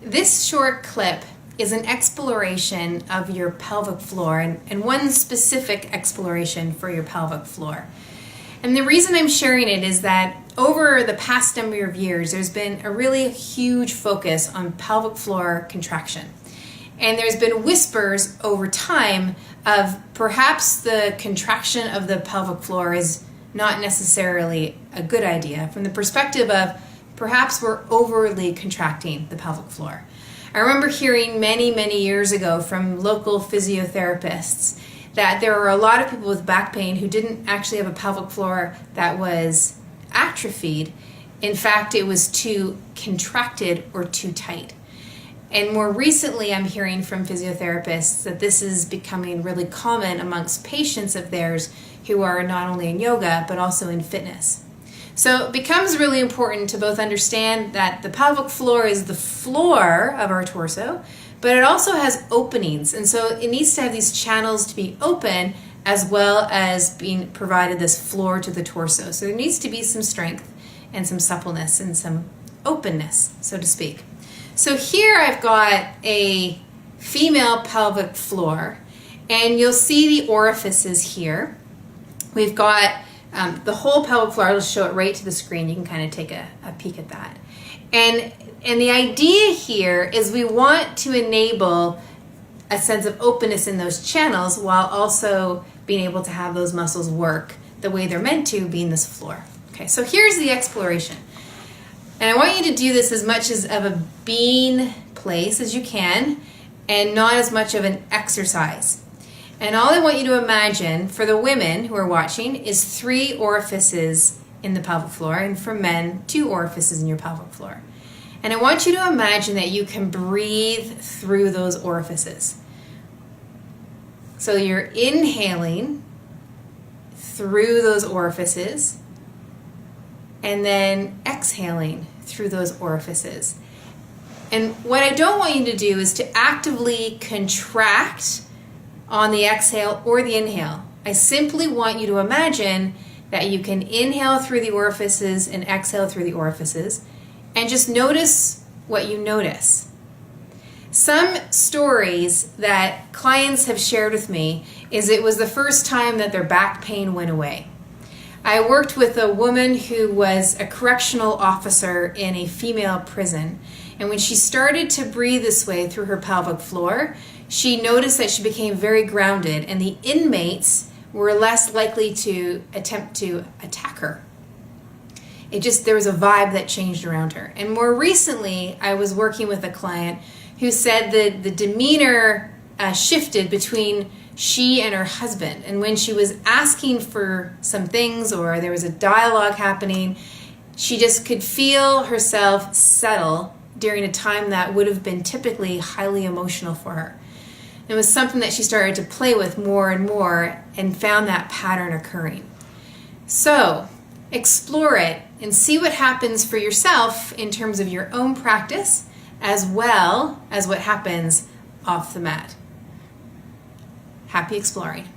This short clip is an exploration of your pelvic floor and one specific exploration for your pelvic floor. And the reason I'm sharing it is that over the past number of years, there's been a really huge focus on pelvic floor contraction. And there's been whispers over time of perhaps the contraction of the pelvic floor is not necessarily a good idea from the perspective of perhaps we're overly contracting the pelvic floor. I remember hearing many years ago from local physiotherapists that there were a lot of people with back pain who didn't actually have a pelvic floor that was atrophied. In fact, it was too contracted or too tight. And more recently, I'm hearing from physiotherapists that this is becoming really common amongst patients of theirs who are not only in yoga, but also in fitness. So it becomes really important to both understand that the pelvic floor is the floor of our torso, but it also has openings. And so it needs to have these channels to be open as well as being provided this floor to the torso. So there needs to be some strength and some suppleness and some openness, so to speak. So here I've got a female pelvic floor, and you'll see the orifices here. We've got the whole pelvic floor. I'll just show it right to the screen. You can kind of take a peek at that. And the idea here is we want to enable a sense of openness in those channels while also being able to have those muscles work the way they're meant to, being this floor. Okay, so here's the exploration. And I want you to do this as much as of a being place as you can and not as much of an exercise. And all I want you to imagine for the women who are watching is 3 orifices in the pelvic floor, and for men, 2 orifices in your pelvic floor. And I want you to imagine that you can breathe through those orifices. So you're inhaling through those orifices and then exhaling through those orifices. And what I don't want you to do is to actively contract on the exhale or the inhale. I simply want you to imagine that you can inhale through the orifices and exhale through the orifices, and just notice what you notice. Some stories that clients have shared with me is it was the first time that their back pain went away. I worked with a woman who was a correctional officer in a female prison, and when she started to breathe this way through her pelvic floor, she noticed that she became very grounded, and the inmates were less likely to attempt to attack her. There was a vibe that changed around her. And more recently, I was working with a client who said that the demeanor shifted between she and her husband. And when she was asking for some things or there was a dialogue happening, she just could feel herself settle during a time that would have been typically highly emotional for her. It was something that she started to play with more and more and found that pattern occurring. So explore it and see what happens for yourself in terms of your own practice as well as what happens off the mat. Happy exploring.